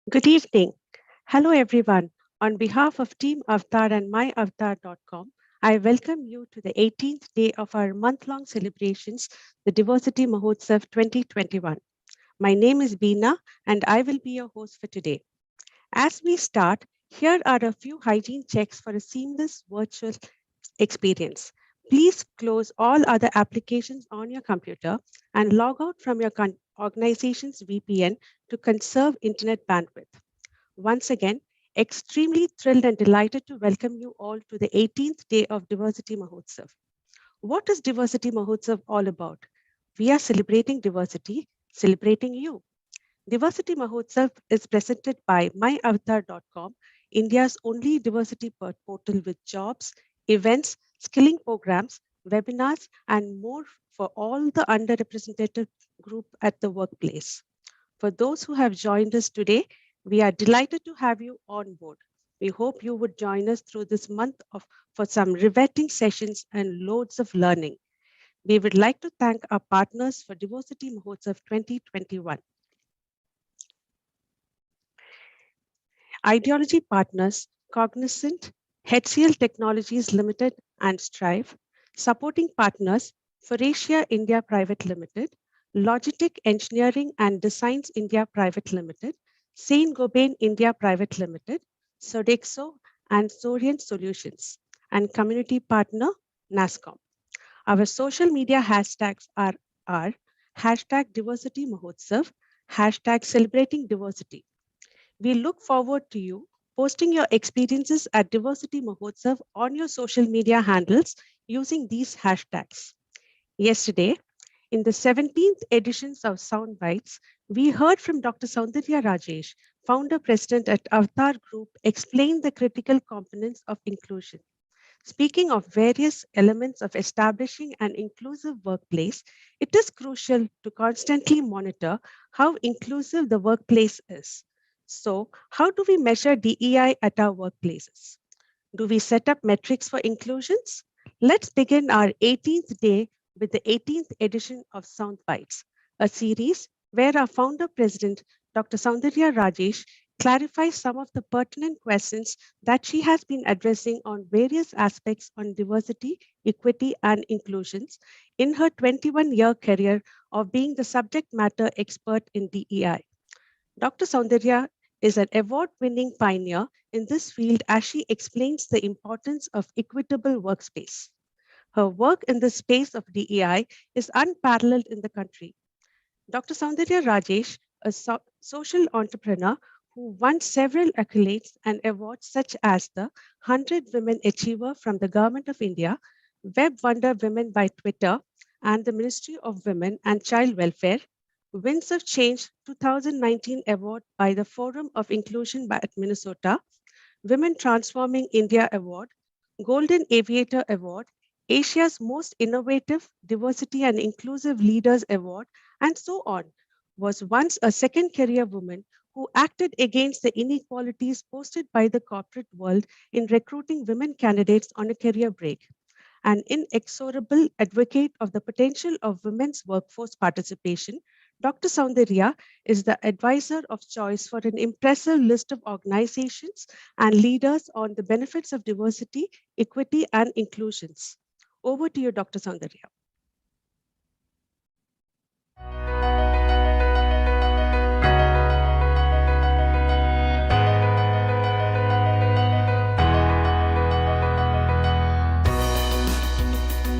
Good evening. Hello, everyone. On behalf of Team Avatar and myavatar.com, I welcome you to the 18th day of our month long celebrations, the Diversity Mahotsav 2021. My name is Beena, and I will be your host for today. As we start, here are a few hygiene checks for a seamless virtual experience. Please close all other applications on your computer and log out from your organization's VPN to conserve internet bandwidth. Once again, extremely thrilled and delighted to welcome you all to the 18th day of Diversity Mahotsav. What is Diversity Mahotsav all about? We are celebrating diversity, celebrating you. Diversity Mahotsav is presented by myavatar.com, India's only diversity portal with jobs, events, skilling programs, webinars, and more for all the underrepresented group at the workplace. For those who have joined us today, we are delighted to have you on board. We hope you would join us through this month for some riveting sessions and loads of learning. We would like to thank our partners for Diversity Mahotsav 2021. Ideology partners Cognizant, HCL Technologies Limited and Strive, supporting partners Faurecia India Private Limited, Logitech Engineering and Designs India Private Limited, Saint-Gobain India Private Limited, Sodexo and Sorian Solutions, and community partner NASCOM. Our social media hashtags are hashtag Diversity Mahotsav, hashtag Celebrating Diversity. We look forward to you posting your experiences at Diversity Mahotsav on your social media handles using these hashtags. Yesterday, in the 17th editions of Soundbites, we heard from Dr. Soundarya Rajesh, founder president at Avatar Group, explain the critical components of inclusion. Speaking of various elements of establishing an inclusive workplace, it is crucial to constantly monitor how inclusive the workplace is. So, how do we measure DEI at our workplaces? Do we set up metrics for inclusions? Let's begin our 18th day with the 18th edition of Soundbites, a series where our founder president, Dr. Soundarya Rajesh, clarifies some of the pertinent questions that she has been addressing on various aspects on diversity, equity, and inclusions in her 21-year career of being the subject matter expert in DEI. Dr. Soundarya is an award winning pioneer in this field as she explains the importance of equitable workspace. Her work in the space of DEI is unparalleled in the country. Dr. Soundarya Rajesh, a social entrepreneur who won several accolades and awards such as the 100 Women Achiever from the Government of India, Web Wonder Women by Twitter, and the Ministry of Women and Child Welfare, Winds of Change 2019 Award by the Forum of Inclusion at Minnesota, Women Transforming India Award, Golden Aviator Award, Asia's Most Innovative Diversity and Inclusive Leaders Award, and so on, was once a second career woman who acted against the inequalities posted by the corporate world in recruiting women candidates on a career break. An inexorable advocate of the potential of women's workforce participation, Dr. Soundarya is the advisor of choice for an impressive list of organizations and leaders on the benefits of diversity, equity, and inclusions. Over to you, Dr. Soundarya.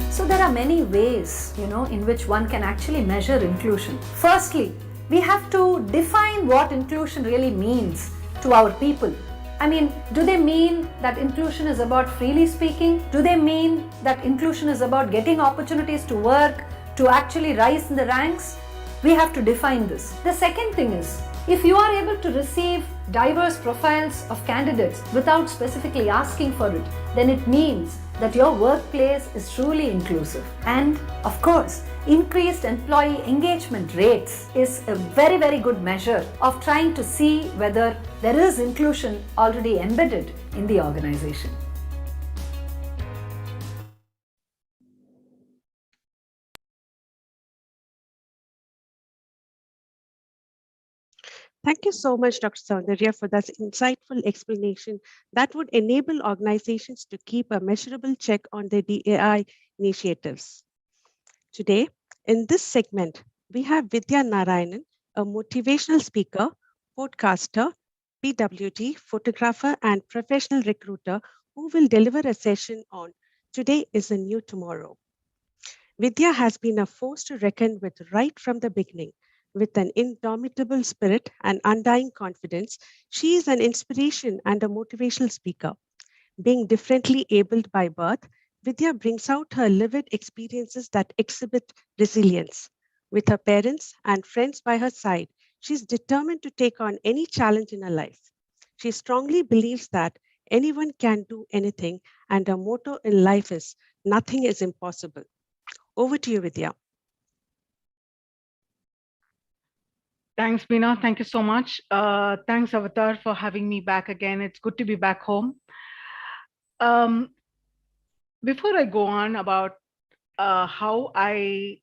So there are many ways, in which one can actually measure inclusion. Firstly, we have to define what inclusion really means to our people. I mean, do they mean that inclusion is about freely speaking? Do they mean that inclusion is about getting opportunities to work, to actually rise in the ranks? We have to define this. The second thing is, if you are able to receive diverse profiles of candidates without specifically asking for it, then it means that your workplace is truly inclusive. And of course, increased employee engagement rates is a very, very good measure of trying to see whether there is inclusion already embedded in the organization. Thank you so much, Dr. Soundarya, for that insightful explanation that would enable organizations to keep a measurable check on their DAI initiatives. Today, in this segment, we have Vidya Narayanan, a motivational speaker, podcaster, PWD, photographer, and professional recruiter who will deliver a session on Today is a New Tomorrow. Vidya has been a force to reckon with right from the beginning. With an indomitable spirit and undying confidence, she is an inspiration and a motivational speaker. Being differently abled by birth, Vidya brings out her lived experiences that exhibit resilience. With her parents and friends by her side, she is determined to take on any challenge in her life. She strongly believes that anyone can do anything, and her motto in life is nothing is impossible. Over to you, Vidya. Thanks, Meena. Thank you so much. Thanks, Avatar, for having me back again. It's good to be back home. Um, Before I go on about how I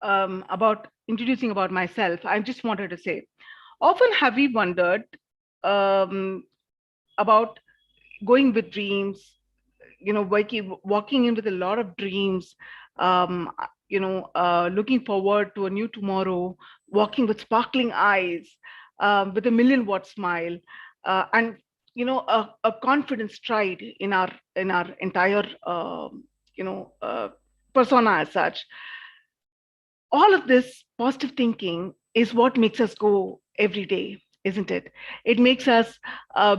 about introducing about myself, I just wanted to say, often have we wondered um, about going with dreams, walking in with a lot of dreams, looking forward to a new tomorrow, walking with sparkling eyes, with a million watt smile, and a confident stride in our entire you know uh, persona as such. All of this positive thinking is what makes us go every day, isn't it? It makes us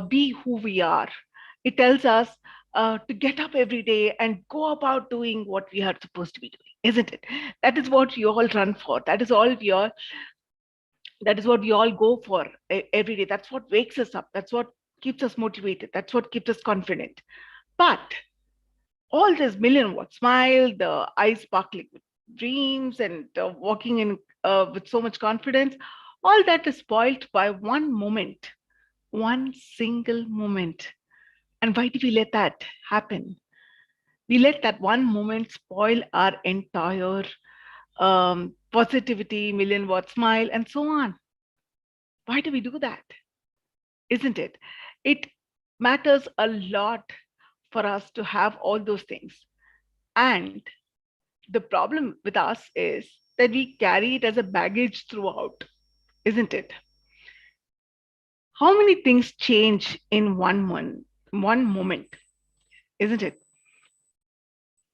be who we are. It tells us to get up every day and go about doing what we are supposed to be doing, isn't it? That is what you all run for. That is what we all go for every day. That's what wakes us up. That's what keeps us motivated. That's what keeps us confident. But all this million watt smile, the eyes sparkling with dreams, and walking in with so much confidence, all that is spoiled by one moment, one single moment. And why do we let that happen? We let that one moment spoil our entire positivity, million watt smile, and so on. Why do we do that? Isn't it? It matters a lot for us to have all those things. And the problem with us is that we carry it as a baggage throughout, isn't it? How many things change in one moment, isn't it?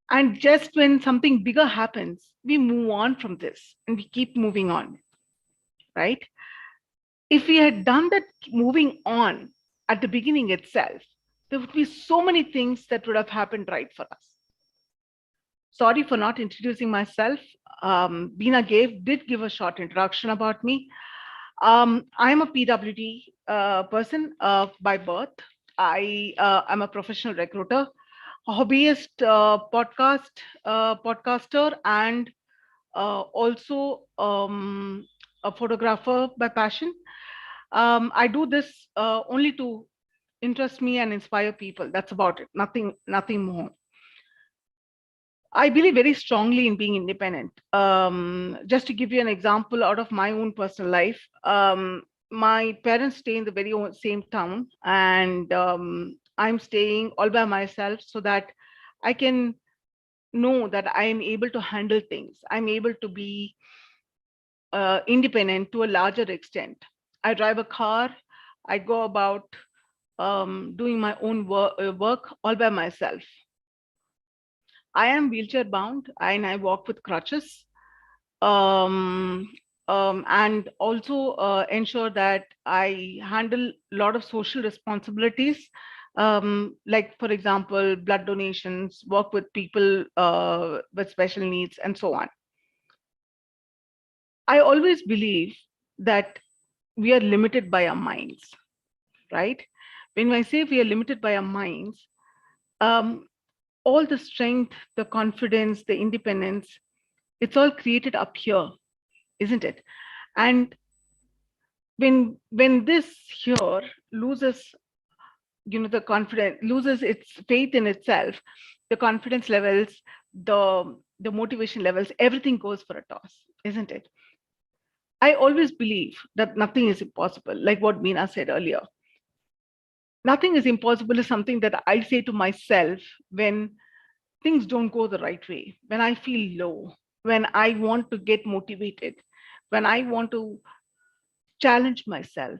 And just when something bigger happens, we move on from this and we keep moving on, right? If we had done that moving on at the beginning itself, there would be so many things that would have happened right for us. Sorry for not introducing myself. Beena did give a short introduction about me. I'm a PWD person by birth. I am a professional recruiter, a hobbyist podcaster, and also a photographer by passion. I do this only to interest me and inspire people. That's about it. Nothing more. I believe very strongly in being independent. Just to give you an example out of my own personal life, my parents stay in the same town, and I'm staying all by myself so that I can know that I am able to handle things. I'm able to be independent to a larger extent. I drive a car. I go about doing my own work all by myself. I am wheelchair bound and I walk with crutches. Um, and also ensure that I handle a lot of social responsibilities, like, for example, blood donations, work with people with special needs, and so on. I always believe that we are limited by our minds, right? When I say we are limited by our minds, um, all the strength, the confidence, the independence, it's all created up here, isn't it? And when this here loses, the confidence, loses its faith in itself, the confidence levels, the motivation levels, everything goes for a toss, isn't it? I always believe that nothing is impossible, like what Meena said earlier. Nothing is impossible is something that I say to myself when things don't go the right way, when I feel low, when I want to get motivated, when I want to challenge myself,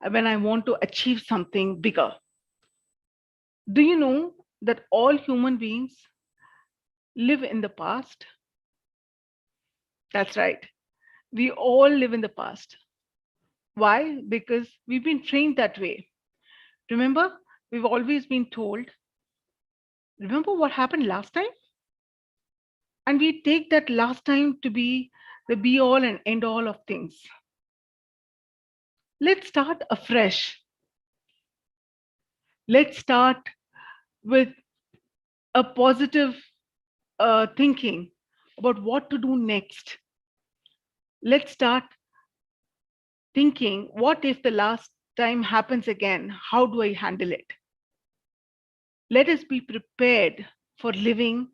when I want to achieve something bigger. Do you know that all human beings live in the past? That's right. We all live in the past. Why? Because we've been trained that way. Remember, we've always been told, remember what happened last time? And we take that last time to be the be all and end all of things. Let's start afresh. Let's start with a positive thinking about what to do next. Let's start thinking, what if the last time happens again? How do I handle it? Let us be prepared for living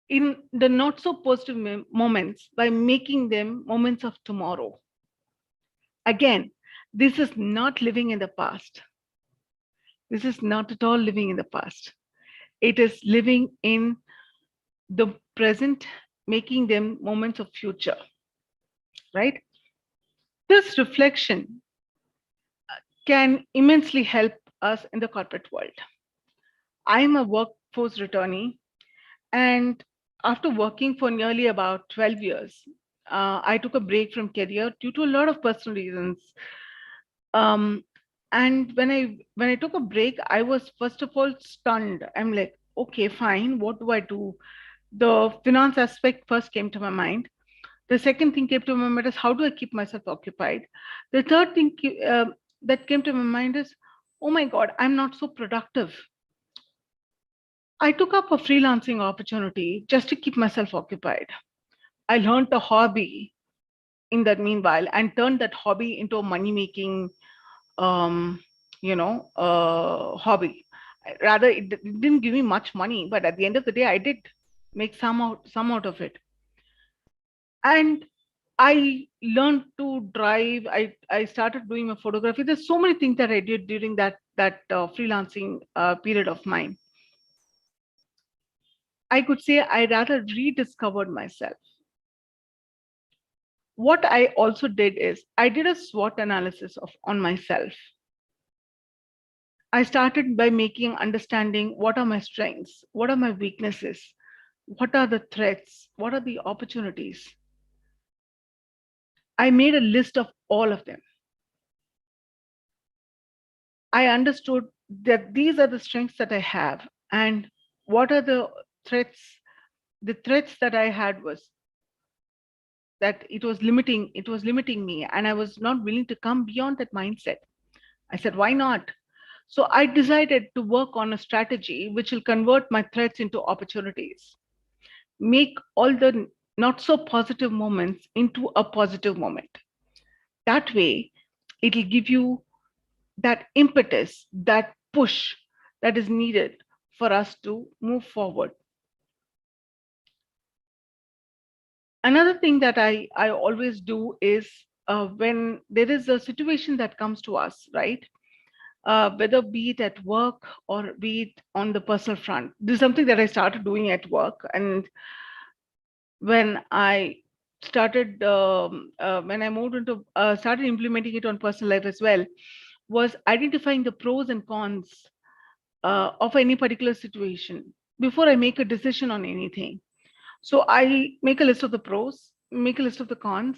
in the not so positive moments by making them moments of tomorrow. Again, this is not living in the past. This is not at all living in the past. It is living in the present, making them moments of future, right? This reflection can immensely help us in the corporate world. I'm a workforce returnee, and after working for nearly about 12 years, I took a break from career due to a lot of personal reasons. Um, and when I took a break, I was first of all stunned. I'm like, okay, fine, what do I do? The finance aspect first came to my mind. The second thing came to my mind is how do I keep myself occupied? The third thing that came to my mind is, oh my God, I'm not so productive. I took up a freelancing opportunity just to keep myself occupied. I learned a hobby in that meanwhile and turned that hobby into a money making, um, hobby. Rather, it didn't give me much money, but at the end of the day, I did make some out of it. And I learned to drive. I started doing my photography. There's so many things that I did during that freelancing period of mine. I could say I rather rediscovered myself. What I also did is I did a SWOT analysis on myself. I started by making understanding what are my strengths, what are my weaknesses, what are the threats, what are the opportunities. I made a list of all of them. I understood that these are the strengths that I have and what are the threats. The threats that I had was that it was limiting me, and I was not willing to come beyond that mindset. I said, why not? So I decided to work on a strategy which will convert my threats into opportunities, make all the not so positive moments into a positive moment. That way, it'll give you that impetus, that push that is needed for us to move forward. Another thing that I always do is when there is a situation that comes to us, right? Whether be it at work or be it on the personal front. This is something that I started doing at work. And when I when I moved into, started implementing it on personal life as well, was identifying the pros and cons of any particular situation before I make a decision on anything. So I make a list of the pros, make a list of the cons,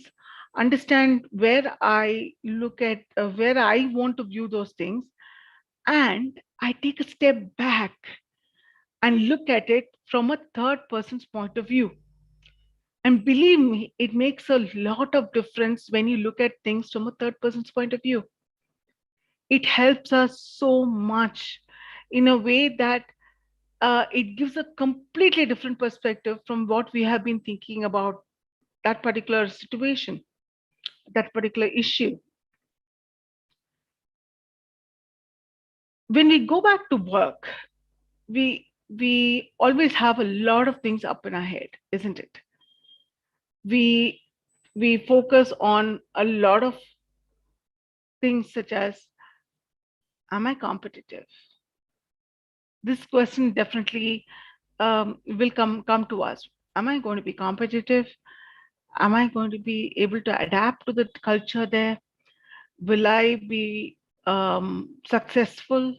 understand where I look at, where I want to view those things, and I take a step back and look at it from a third person's point of view. And believe me, it makes a lot of difference when you look at things from a third person's point of view. It helps us so much in a way that it gives a completely different perspective from what we have been thinking about that particular situation, that particular issue. When we go back to work, we always have a lot of things up in our head, isn't it? We we focus on a lot of things such as, am I competitive? This question definitely will come to us. Am I going to be competitive? Am I going to be able to adapt to the culture there? Will I be successful?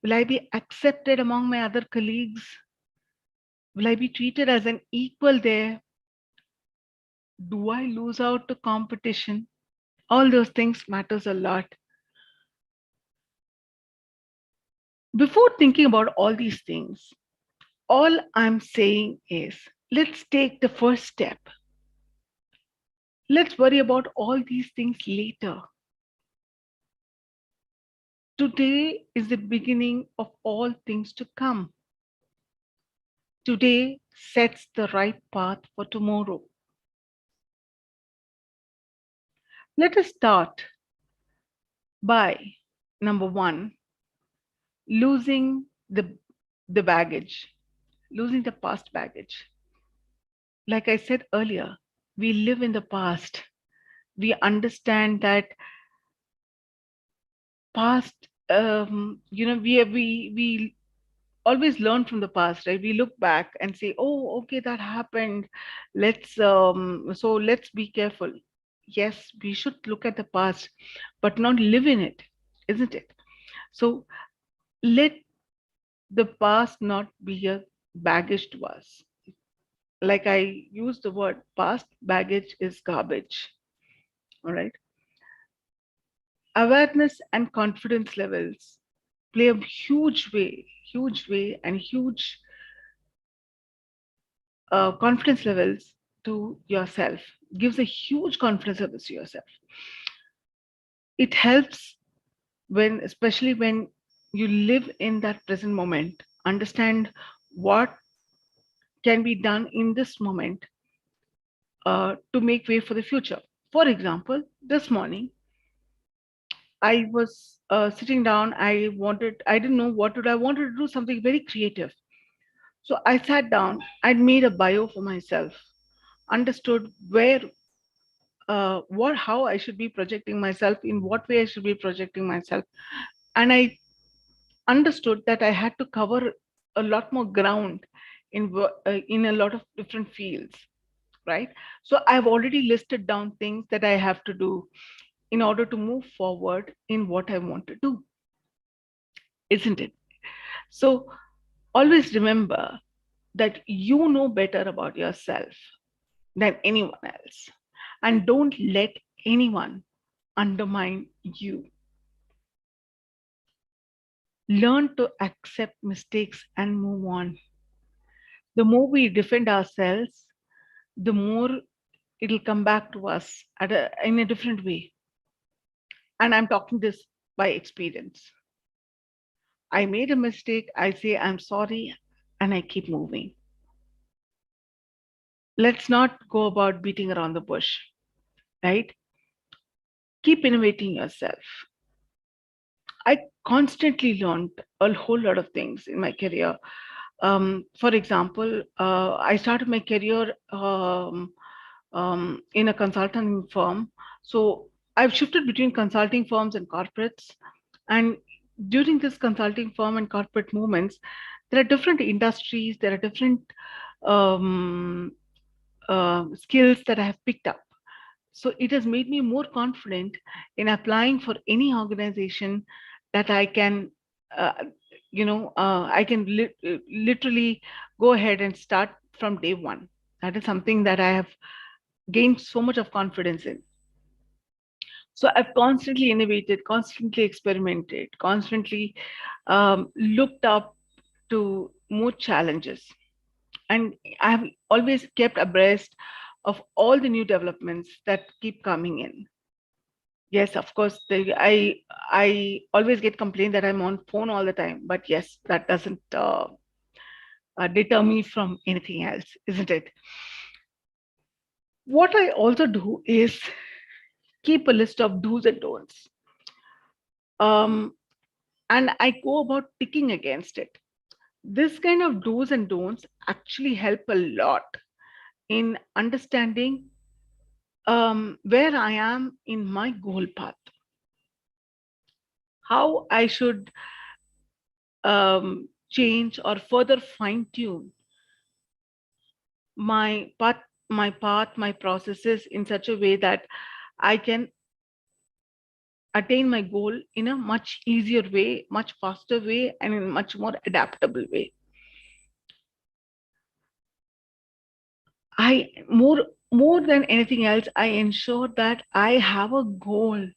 Will I be accepted among my other colleagues? Will I be treated as an equal there? Do I lose out to competition? All those things matters a lot. Before thinking about all these things, all I'm saying is, let's take the first step. Let's worry about all these things later. Today is the beginning of all things to come. Today sets the right path for tomorrow. Let us start by number one, losing the baggage, losing the past baggage. Like I said earlier, we live in the past. We understand that past, we always learn from the past, right? We look back and say, oh, okay, that happened. Let's be careful. Yes, we should look at the past, but not live in it, isn't it? So let the past not be a baggage to us. Like I use the word, past baggage is garbage. All right. Awareness and confidence levels play a huge way, and huge confidence levels to yourself, gives a huge confidence levels to yourself. It helps when, especially when you live in that present moment, understand what can be done in this moment to make way for the future. For example, this morning I was sitting down. I didn't know what to do. I wanted to do something very creative. So I sat down, I'd made a bio for myself, understood how I should be projecting myself, in what way I should be projecting myself. And I understood that I had to cover a lot more ground in a lot of different fields, right? So I've already listed down things that I have to do in order to move forward in what I want to do, isn't it? So always remember that you know better about yourself than anyone else. And don't let anyone undermine you. Learn to accept mistakes and move on. The more we defend ourselves, the more it'll come back to us in a different way. And I'm talking this by experience. I made a mistake, I say I'm sorry, and I keep moving. Let's not go about beating around the bush, right? Keep innovating yourself. I constantly learned a whole lot of things in my career. For example, I started my career in a consulting firm. So I've shifted between consulting firms and corporates. And during this consulting firm and corporate movements, there are different industries, there are different um, skills that I have picked up. So it has made me more confident in applying for any organization that I can, uh, I can literally go ahead and start from day one. That is something that I have gained so much of confidence in. So I've constantly innovated, constantly experimented, constantly looked up to more challenges. And I've always kept abreast of all the new developments that keep coming in. Yes, of course, I always get complained that I'm on phone all the time, but yes, that doesn't deter me from anything else, isn't it? What I also do is keep a list of do's and don'ts. And I go about ticking against it. This kind of do's and don'ts actually help a lot in understanding where I am in my goal path, how I should change or further fine tune my my processes in such a way that I can attain my goal in a much easier way, much faster way, and in a much more adaptable way. I more than anything else, I ensure that I have a goal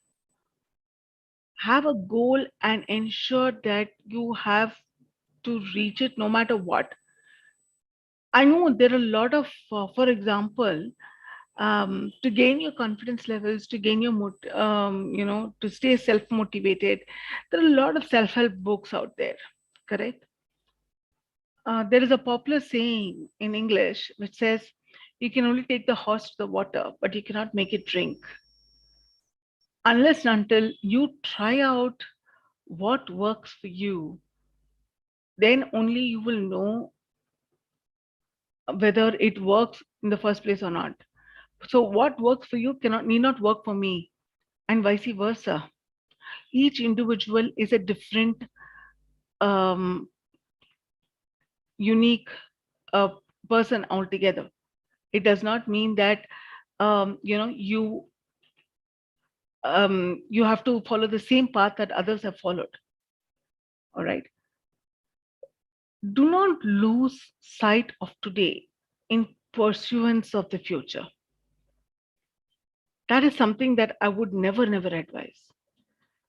and ensure that you have to reach it no matter what. I know there are a lot of, for example, to gain your confidence levels, to gain your, to stay self motivated, there are a lot of self help books out there, correct? There is a popular saying in English which says, you can only take the horse to the water, but you cannot make it drink. Unless and until you try out what works for you, then only you will know whether it works in the first place or not. So what works for you cannot need not work for me, and vice versa. Each individual is a different, um, unique uh, person altogether. It does not mean that you have to follow the same path that others have followed. All right. Do not lose sight of today in pursuance of the future. That is something that I would never advise.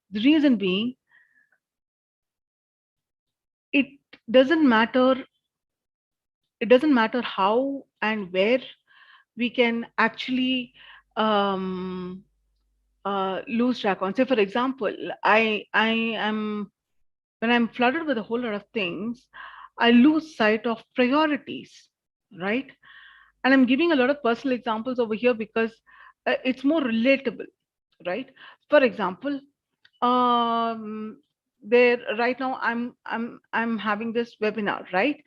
The reason being, it doesn't matter it doesn't matter how and where we can actually um, lose track on. Say, for example, I am when I'm flooded with a whole lot of things, I lose sight of priorities, right? And I'm giving a lot of personal examples over here because it's more relatable, right? For example, there right now I'm having this webinar, right?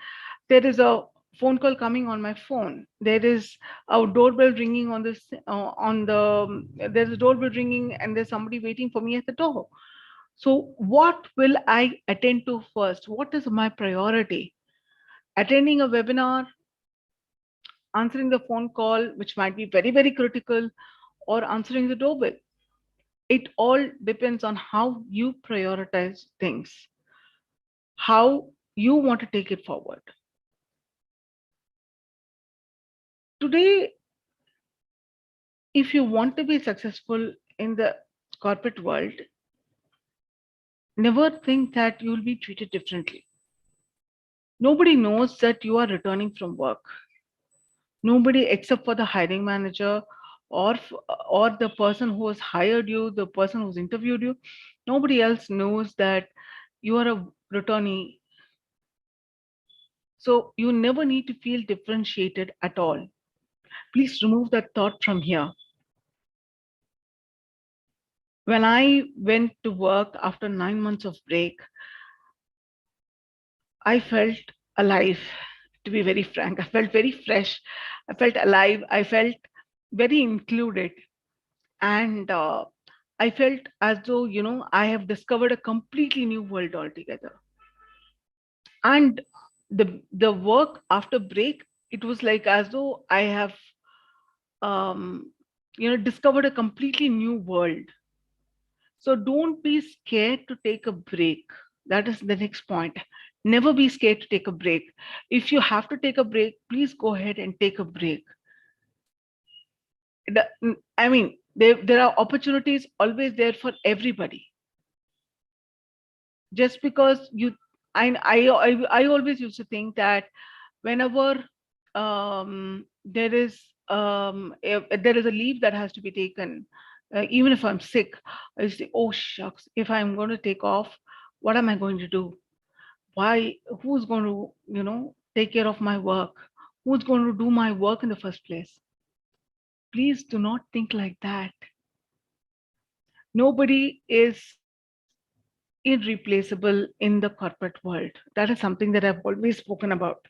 There is a phone call coming on my phone. There is a doorbell ringing on this on the there's a doorbell ringing and there's somebody waiting for me at the door. So what will I attend to first? What is my priority? Attending a webinar, answering the phone call, which might be very critical, or answering the doorbell? It all depends on how you prioritize things, how you want to take it forward. Today, if you want to be successful in the corporate world, never think that you'll be treated differently. Nobody knows that you are returning from work. Nobody except for the hiring manager or or the person who has hired you, the person who's interviewed you. Nobody else knows that you are a returnee. So you never need to feel differentiated at all. Please remove that thought from here. When I went to work after 9 months of break, I felt alive, to be very frank. I felt very fresh. I felt alive. I felt very included. And I felt as though, I have discovered a completely new world altogether. And the work after break, it was like as though I have, um, discovered a completely new world. So don't be scared to take a break. That is the next point. Never be scared to take a break. If you have to take a break, please go ahead and take a break. I mean, there are opportunities always there for everybody. Just because I always used to think that whenever there is if there is a leave that has to be taken, even if I'm sick, I say, oh shucks, if I'm going to take off, what am I going to do? Why? Who's going to take care of my work? Who's going to do my work in the first place? Please do not think like that. Nobody is irreplaceable in the corporate world. That is something that I've always spoken about.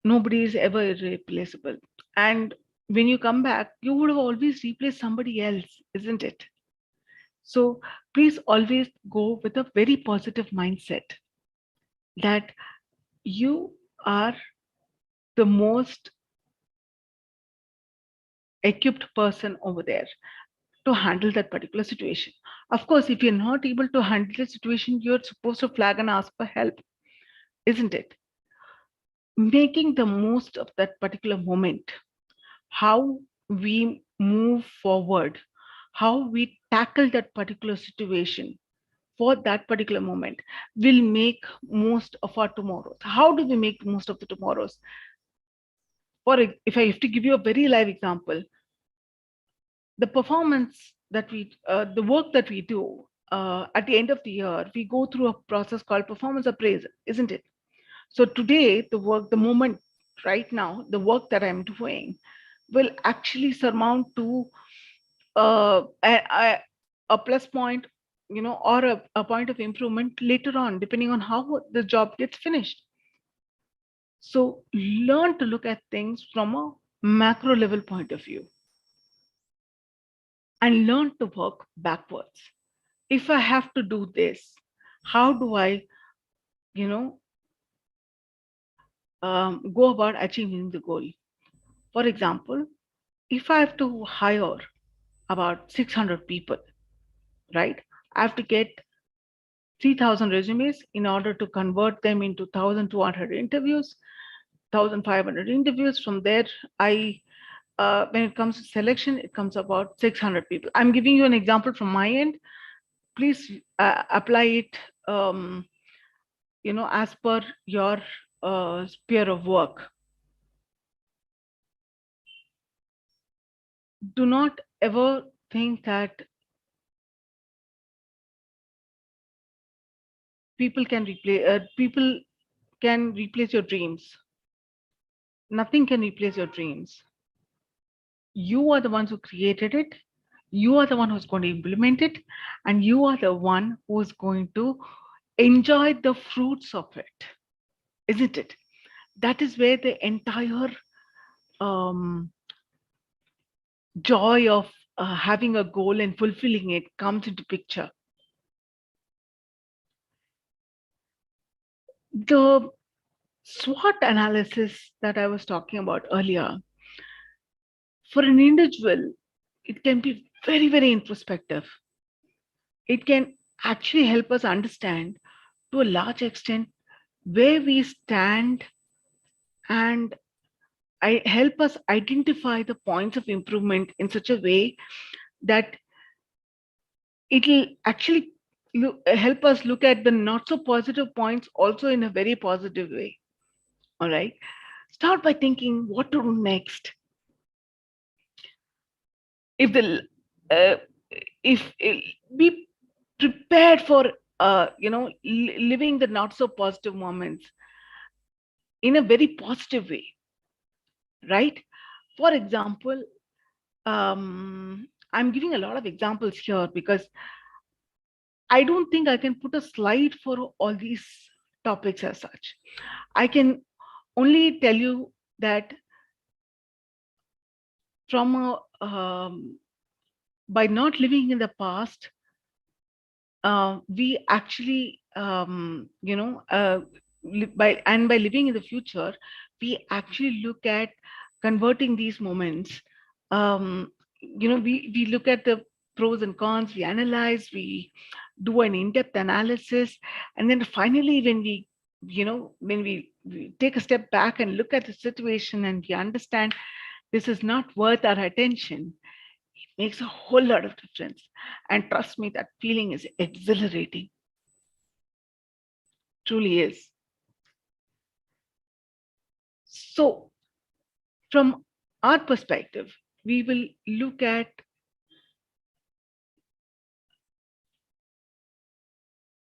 Nobody is ever irreplaceable. And when you come back, you would have always replaced somebody else, isn't it? So please always go with a very positive mindset that you are the most equipped person over there to handle that particular situation. Of course, if you're not able to handle the situation, you're supposed to flag and ask for help, isn't it? Making the most of that particular moment, how we move forward, how we tackle that particular situation for that particular moment will make most of our tomorrows. How do we make most of the tomorrows? If I have to give you a very live example, the performance that the work that we do at the end of the year, we go through a process called performance appraisal, isn't it? So today, the moment right now, the work that I'm doing will actually surmount to a plus point, or a point of improvement later on, depending on how the job gets finished. So learn to look at things from a macro level point of view and learn to work backwards. If I have to do this, how do I, you know, go about achieving the goal? For example, if I have to hire about 600 people, right? I have to get 3,000 resumes in order to convert them into 1,200 interviews, 1,500 interviews. From there, when it comes to selection, it comes about 600 people. I'm giving you an example from my end. Please apply it, as per your sphere of work. Do not ever think that people can replace your dreams. Nothing can replace your dreams. You are the ones who created it. You are the one who's going to implement it, and you are the one who's going to enjoy the fruits of it, isn't it? That is where the entire um, joy of having a goal and fulfilling it comes into picture. The SWOT analysis that I was talking about earlier, for an individual, it can be very, very introspective. It can actually help us understand to a large extent where we stand, and I help us identify the points of improvement in such a way that it'll actually help us look at the not so positive points also in a very positive way. All right. Start by thinking what to do next. If the uh, if Be prepared for living the not so positive moments in a very positive way, right? For example, I'm giving a lot of examples here because I don't think I can put a slide for all these topics as such. I can only tell you that from by not living in the past, we actually, by living in the future, we actually look at converting these moments. We look at the pros and cons, we analyze, we do an in-depth analysis, and then finally, when we take a step back and look at the situation and we understand this is not worth our attention, makes a whole lot of difference. And trust me, that feeling is exhilarating. Truly is. So, from our perspective, we will look at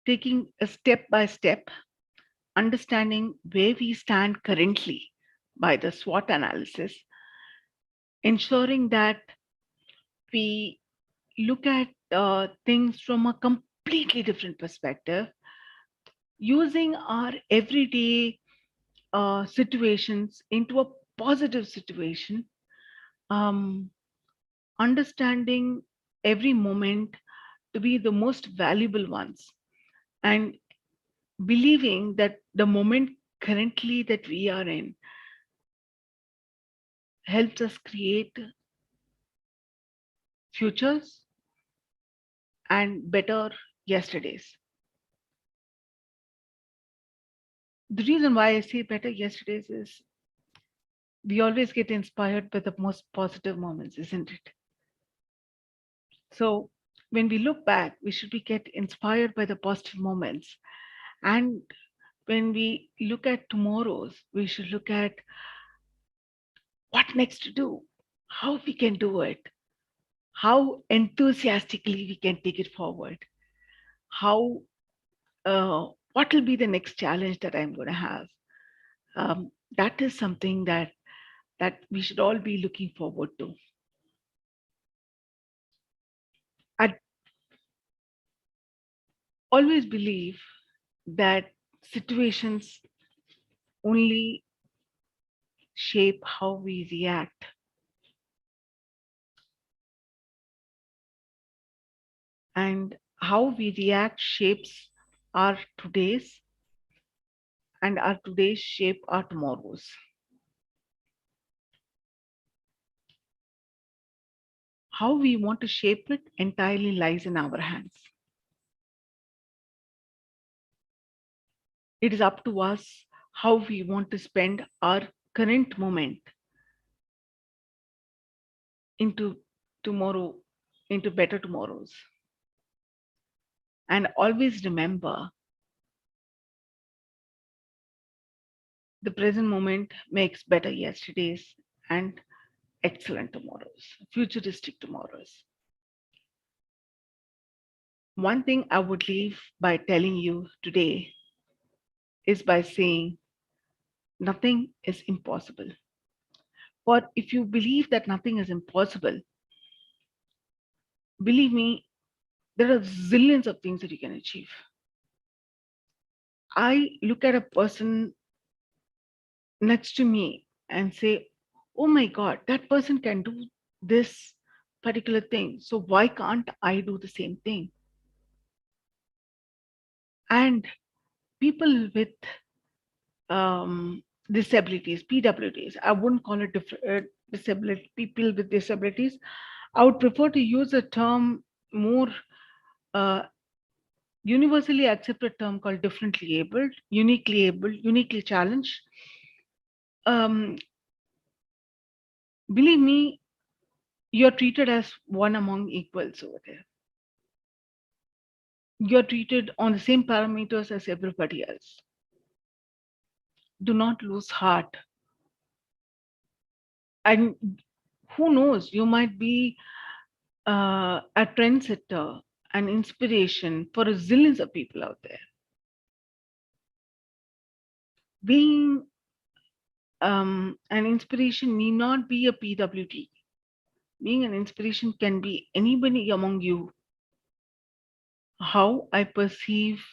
taking a step by step, understanding where we stand currently by the SWOT analysis, ensuring that we look at things from a completely different perspective, using our everyday situations into a positive situation, um, understanding every moment to be the most valuable ones, and believing that the moment currently that we are in helps us create futures and better yesterdays. The reason why I say better yesterdays is we always get inspired by the most positive moments, isn't it? So when we look back, we should be get inspired by the positive moments. And when we look at tomorrow's, we should look at what next to do, how we can do it, how enthusiastically we can take it forward, how what will be the next challenge that I'm going to have. That is something that we should all be looking forward to. I always believe that situations only shape how we react, and how we react shapes our todays, and our todays shape our tomorrows. How we want to shape it entirely lies in our hands. It is up to us how we want to spend our current moment into tomorrow, into better tomorrows. And always remember, the present moment makes better yesterdays and excellent tomorrows, futuristic tomorrows. One thing I would leave by telling you today is by saying nothing is impossible. For if you believe that nothing is impossible, believe me, there are zillions of things that you can achieve. I look at a person next to me and say, oh my God, that person can do this particular thing. So why can't I do the same thing? And people with disabilities, PWDs, I wouldn't call it disability, people with disabilities. I would prefer to use a term more uh, universally accepted term called differently able, uniquely challenged. Um, Believe me, you're treated as one among equals over there. You're treated on the same parameters as everybody else. Do not lose heart. And who knows, you might be a trendsetter, an inspiration for a zillions of people out there. Being an inspiration need not be a PWT. Being an inspiration can be anybody among you. How I perceive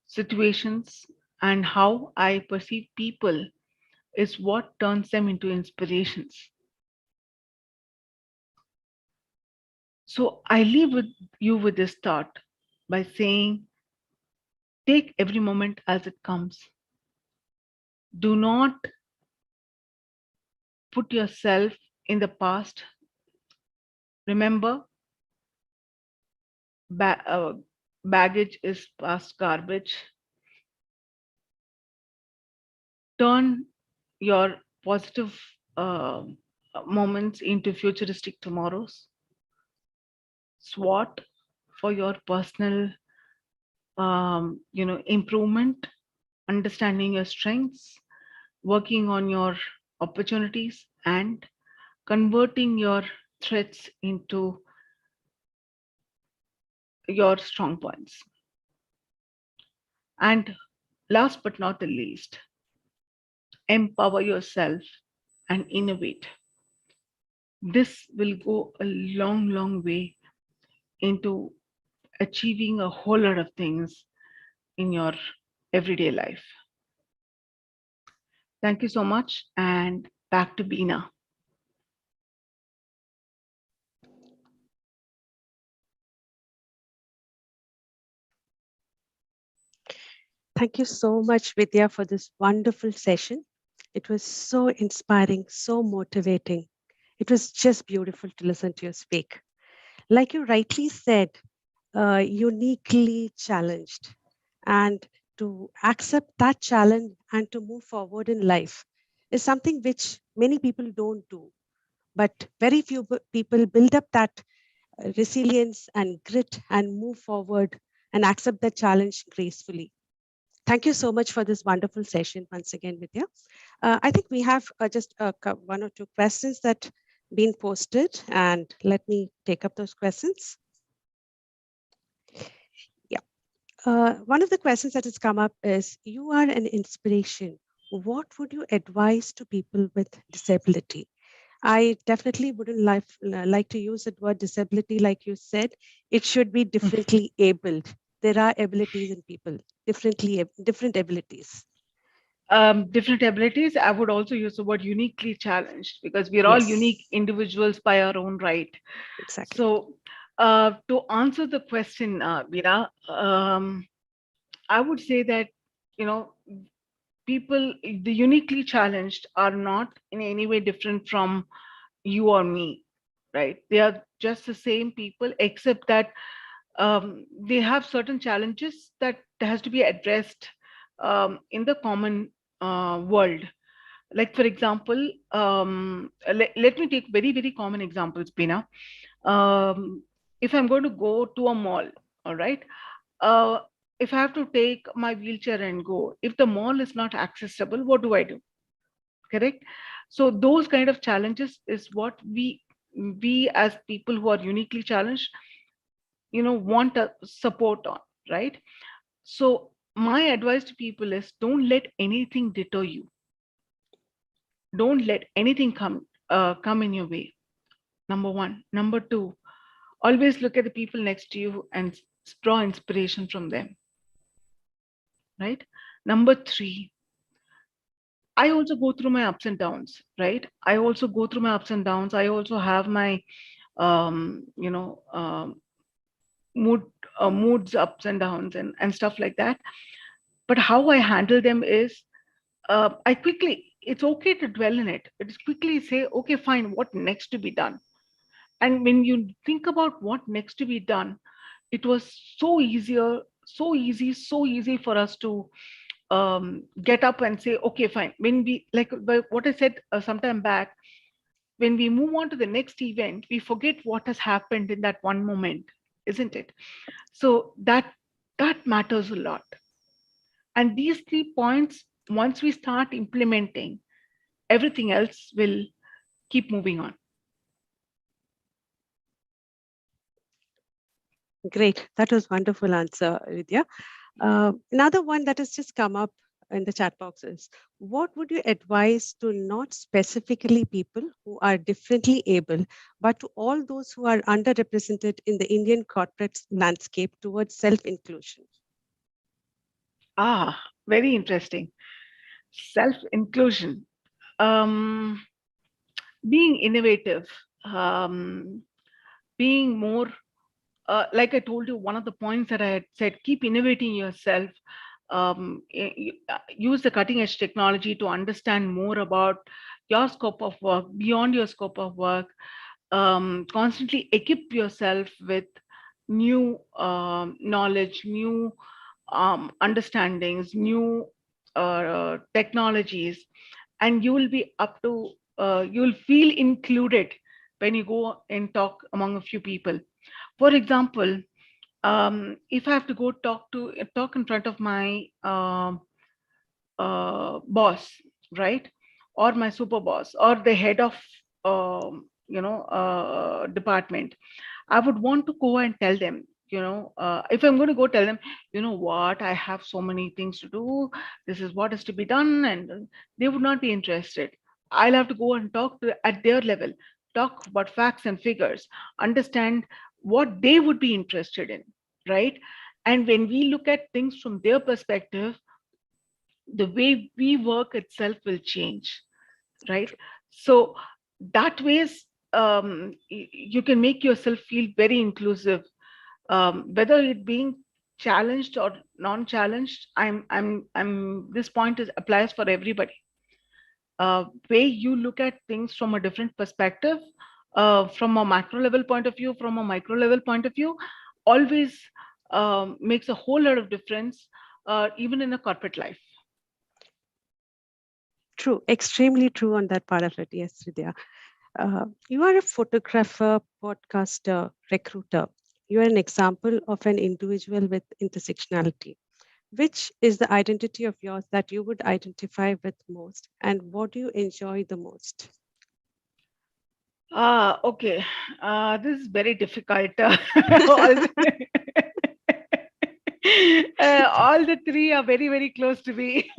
situations and how I perceive people is what turns them into inspirations. So I leave with you with this thought by saying, take every moment as it comes. Do not put yourself in the past. Remember, baggage is past garbage. Turn your positive moments into futuristic tomorrows. SWOT for your personal, improvement, understanding your strengths, working on your opportunities, and converting your threats into your strong points. And last but not the least, empower yourself and innovate. This will go a long, long way into achieving a whole lot of things in your everyday life. Thank you so much. And back to Beena. Thank you so much, Vidya, for this wonderful session. It was so inspiring, so motivating. It was just beautiful to listen to you speak. Like you rightly said, uniquely challenged, and to accept that challenge and to move forward in life is something which many people don't do. But very few people build up that resilience and grit and move forward and accept the challenge gracefully. Thank you so much for this wonderful session once again, Vidya. I think we have just one or two questions that been posted, and let me take up those questions. Yeah. One of the questions that has come up is, you are an inspiration. What would you advise to people with disability? I definitely wouldn't like to use the word disability like you said. It should be differently abled. There are abilities in people, different abilities. Different abilities. I would also use the word uniquely challenged because we are all unique Yes, individuals by our own right. exactly. So, to answer the question, Veera, I would say that, you know, people, the uniquely challenged are not in any way different from you or me, right? They are just the same people, except that they have certain challenges that has to be addressed in the common world. Like for example, let me take very common examples, Pina. If I'm going to go to a mall, all right, uh, if I have to take my wheelchair and go, if the mall is not accessible, what do I do? Correct. So those kind of challenges is what we as people who are uniquely challenged, want a support on, right? So my advice to people is, don't let anything deter you. Don't let anything come in your way. Number one. Number two, always look at the people next to you and draw inspiration from them, right? Number three, I also go through my ups and downs, right? I also go through my ups and downs. I also have my um, you know mood moods, ups and downs, and stuff like that. But how I handle them is, I quickly, it's okay to dwell in it. It is quickly say, okay, fine, what next to be done? And when you think about what next to be done, it was so easy for us to get up and say, okay, fine. When we, like what I said sometime back, when we move on to the next event, we forget what has happened in that one moment, isn't it? So that matters a lot. And these 3 points, once we start implementing, everything else will keep moving on. Great. That was wonderful answer, Vidya. Another one that has just come up in the chat box is, what would you advise to not specifically people who are differently able, but to all those who are underrepresented in the Indian corporate landscape towards self-inclusion? Ah, very interesting. Self inclusion, um, being innovative, um, being more, like I told you, one of the points that I had said, keep innovating yourself. Use the cutting edge technology to understand more about your scope of work, beyond your scope of work. Constantly equip yourself with new knowledge, new understandings, new technologies, and you will be up to, you will feel included when you go and talk among a few people. For example, if I have to go talk in front of my boss, right, or my super boss, or the head of department, I would want to go and tell them, if I'm going to go tell them, what, I have so many things to do, this is what is to be done, and they would not be interested. I'll have to go and talk to at their level, talk about facts and figures, understand what they would be interested in, right? And when we look at things from their perspective, the way we work itself will change, right? So that ways, you can make yourself feel very inclusive, whether it being challenged or non-challenged. I'm this point is applies for everybody. Way you look at things from a different perspective, from a macro level point of view, from a micro level point of view, always makes a whole lot of difference, even in a corporate life. True, extremely true on that part of it. Yes, Vidya. You are a photographer, podcaster, recruiter. You are an example of an individual with intersectionality. Which is the identity of yours that you would identify with most, and what do you enjoy the most? Okay. This is very difficult. all, the, all the three are very, very close to me.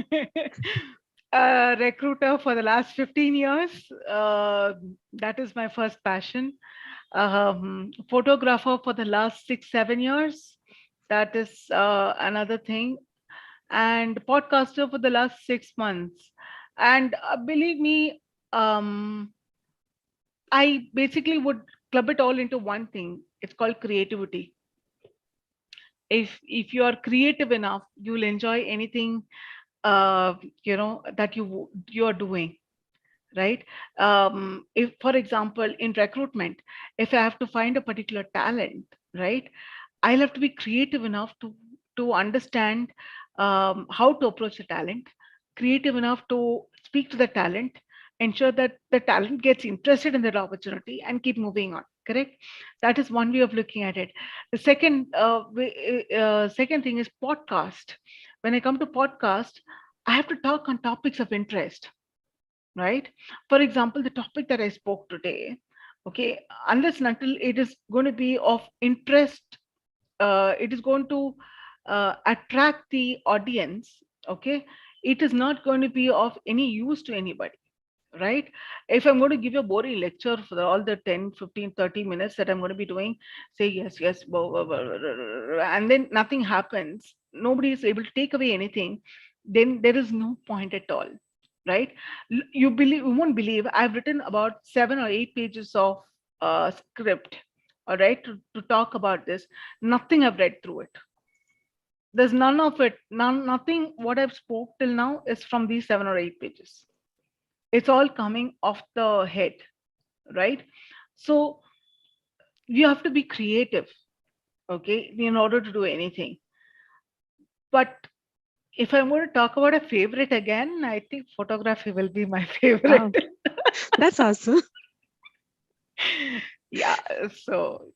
Recruiter for the last 15 years. That is my first passion. Photographer for the last 6, 7 years. That is another thing. And podcaster for the last 6 months. And believe me, I basically would club it all into one thing. It's called creativity. If you are creative enough, you'll enjoy anything, that you are doing, right? If, for example, in recruitment, if I have to find a particular talent, right, I'll have to be creative enough to understand how to approach the talent, creative enough to speak to the talent, ensure that the talent gets interested in that opportunity, and keep moving on. Correct. That is one way of looking at it. The second thing is podcast. When I come to podcast, I have to talk on topics of interest, right? For example, the topic that I spoke today, okay, unless and until it is going to be of interest, it is going to attract the audience, okay, it is not going to be of any use to anybody, right? If I'm going to give you a boring lecture for all the 10, 15, 30 minutes that I'm going to be doing, say yes, yes, and then nothing happens, nobody is able to take away anything, then there is no point at all, right? You won't believe I've written about 7 or 8 pages of script, all right, to talk about this. Nothing I've read through it. There's none of it, nothing what I've spoke till now is from these 7 or 8 pages. It's all coming off the head, right? So you have to be creative, okay, in order to do anything. But if I'm going to talk about a favorite again, I think photography will be my favorite. Wow, that's awesome. Yeah. So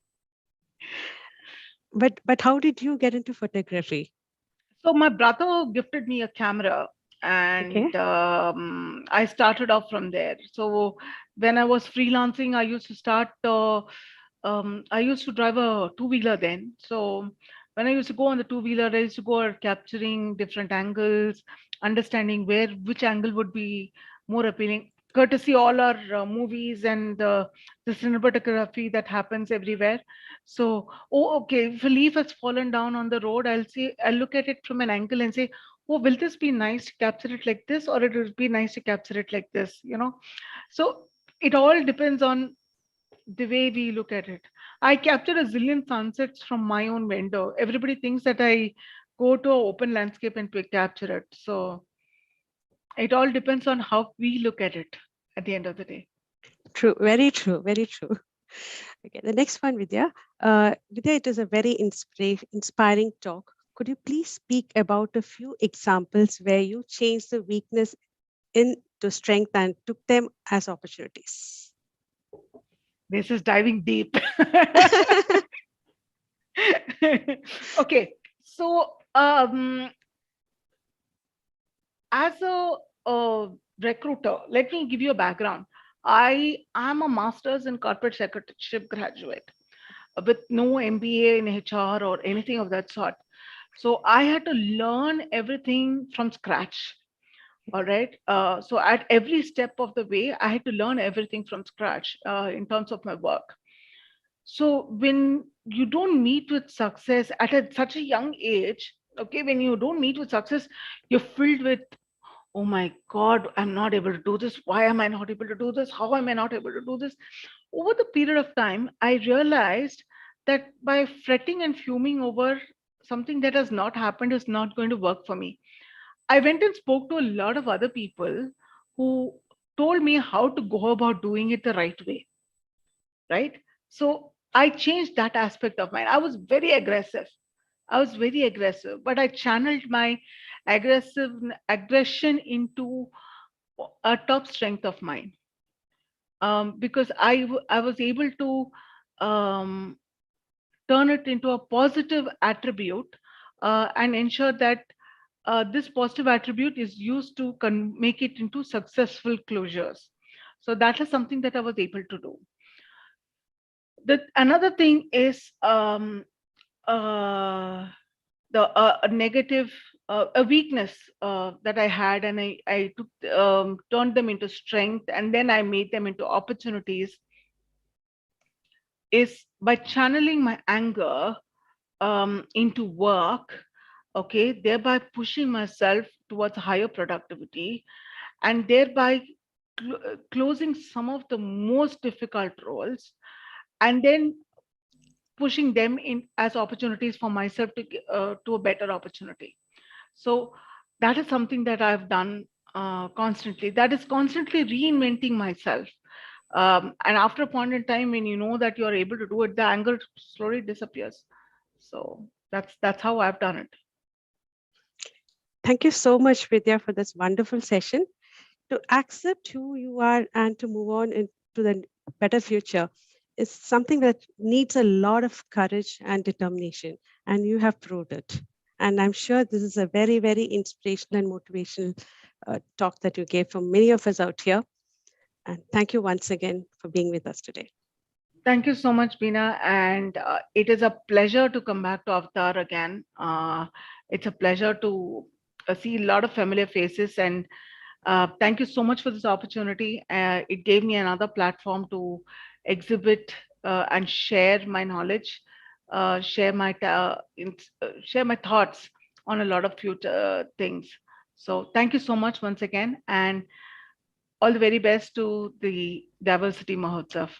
But how did you get into photography? my brother gifted me a camera, Okay. and I started off from there. So when I was freelancing, I used to drive a two-wheeler then. So when I used to go on the two-wheeler, I used to go out capturing different angles, understanding which angle would be more appealing. Courtesy all our movies and the cinematography that happens everywhere. So, oh, okay, if a leaf has fallen down on the road, I'll look at it from an angle and say, oh, will this be nice to capture it like this, or it would be nice to capture it like this, So it all depends on the way we look at it. I capture a zillion sunsets from my own window. Everybody thinks that I go to an open landscape and capture it. So it all depends on how we look at it at the end of the day. True, very true, very true. Okay, the next one, Vidya. Vidya, it is a very inspiring talk. Could you please speak about a few examples where you changed the weakness into strength and took them as opportunities? This is diving deep. Okay, so as a recruiter, let me give you a background. I am a master's in corporate secretaryship graduate with no MBA in HR or anything of that sort. So I had to learn everything from scratch. All right. So at every step of the way, I had to learn everything from scratch in terms of my work. So when you don't meet with success at such a young age, okay, when you don't meet with success, you're filled with oh my God, I'm not able to do this. Why am I not able to do this? How am I not able to do this? Over the period of time, I realized that by fretting and fuming over something that has not happened is not going to work for me. I went and spoke to a lot of other people who told me how to go about doing it the right way, right? So I changed that aspect of mine. I was very aggressive. I was very aggressive, but I channeled my aggressive aggression into a top strength of mine, because I was able to um, turn it into a positive attribute, and ensure that this positive attribute is used to make it into successful closures. So that is something that I was able to do. The another thing is, uh, the a negative, a weakness that I had, and I took, turned them into strength, and then I made them into opportunities, is by channeling my anger into work, okay, thereby pushing myself towards higher productivity, and thereby closing some of the most difficult roles, and then pushing them in as opportunities for myself to a better opportunity. So that is something that I've done constantly. That is constantly reinventing myself. And after a point in time, when you know that you're able to do it, the anger slowly disappears. So that's how I've done it. Thank you so much, Vidya, for this wonderful session. To accept who you are and to move on into the better future is something that needs a lot of courage and determination, and you have proved it. And I'm sure this is a very, very inspirational and motivational talk that you gave for many of us out here. And thank you once again for being with us today. Thank you so much, Bina. And it is a pleasure to come back to Avatar again. It's a pleasure to see a lot of familiar faces. And thank you so much for this opportunity. It gave me another platform to exhibit and share my knowledge, share my thoughts on a lot of future things. So thank you so much once again, and all the very best to the Diversity Mahotsav.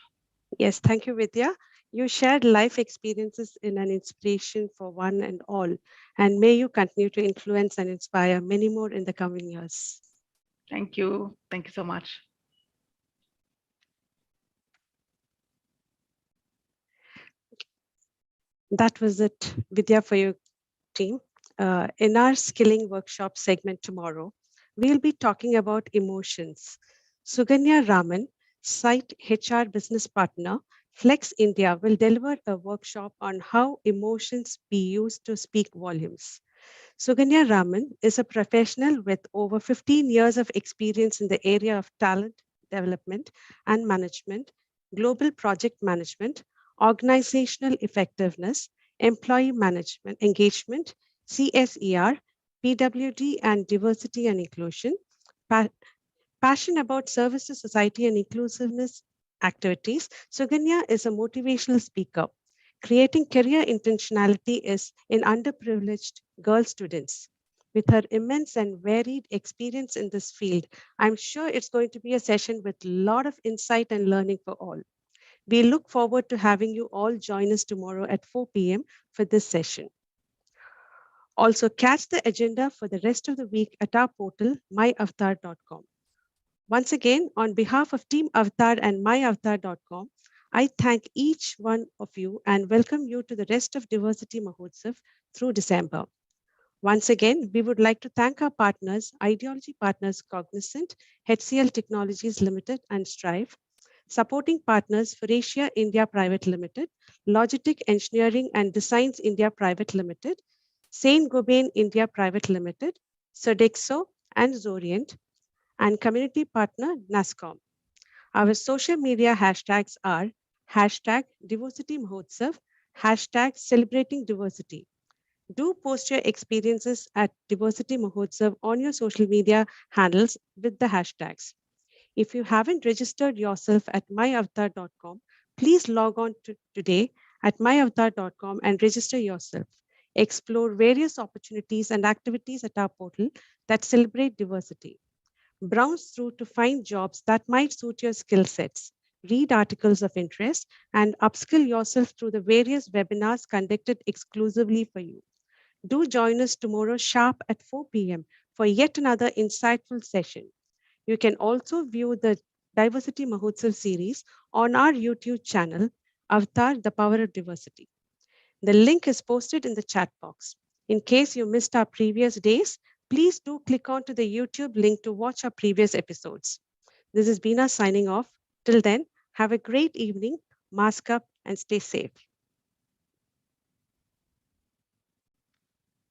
Yes, thank you, Vidya. You shared life experiences in an inspiration for one and all, and may you continue to influence and inspire many more in the coming years. Thank you. Thank you so much. That was it, Vidya, for your team. In our skilling workshop segment tomorrow, we'll be talking about emotions. Suganya Raman, site HR business partner, Flex India, will deliver a workshop on how emotions be used to speak volumes. Suganya Raman is a professional with over 15 years of experience in the area of talent development and management, global project management, organizational effectiveness, employee management, engagement, CSER, PWD, and diversity and inclusion. Pa- Passion about service to society and inclusiveness activities, Suganya is a motivational speaker. Creating career intentionality is in underprivileged girl students. With her immense and varied experience in this field, I'm sure it's going to be a session with a lot of insight and learning for all. We look forward to having you all join us tomorrow at 4 p.m. for this session. Also, catch the agenda for the rest of the week at our portal, myavatar.com. Once again, on behalf of Team Avatar and myavatar.com, I thank each one of you and welcome you to the rest of Diversity Mahotsav through December. Once again, we would like to thank our partners, Ideology Partners Cognizant, HCL Technologies Limited, and Strive, supporting partners for Asia India Private Limited, Logitech Engineering and Designs India Private Limited, Saint Gobain India Private Limited, Sodexo, and Zorient, and community partner NASCOM. Our social media hashtags are hashtag Diversity Mahotsav, hashtag Celebrating Diversity. Do post your experiences at Diversity Mahotsav on your social media handles with the hashtags. If you haven't registered yourself at myavatar.com, please log on to today at myavatar.com and register yourself. Explore various opportunities and activities at our portal that celebrate diversity. Browse through to find jobs that might suit your skill sets. Read articles of interest and upskill yourself through the various webinars conducted exclusively for you. Do join us tomorrow sharp at 4 p.m. for yet another insightful session. You can also view the Diversity Mahotsav series on our YouTube channel, Avatar The Power of Diversity. The link is posted in the chat box. In case you missed our previous days, please do click onto the YouTube link to watch our previous episodes. This is Beena signing off. Till then, have a great evening, mask up, and stay safe.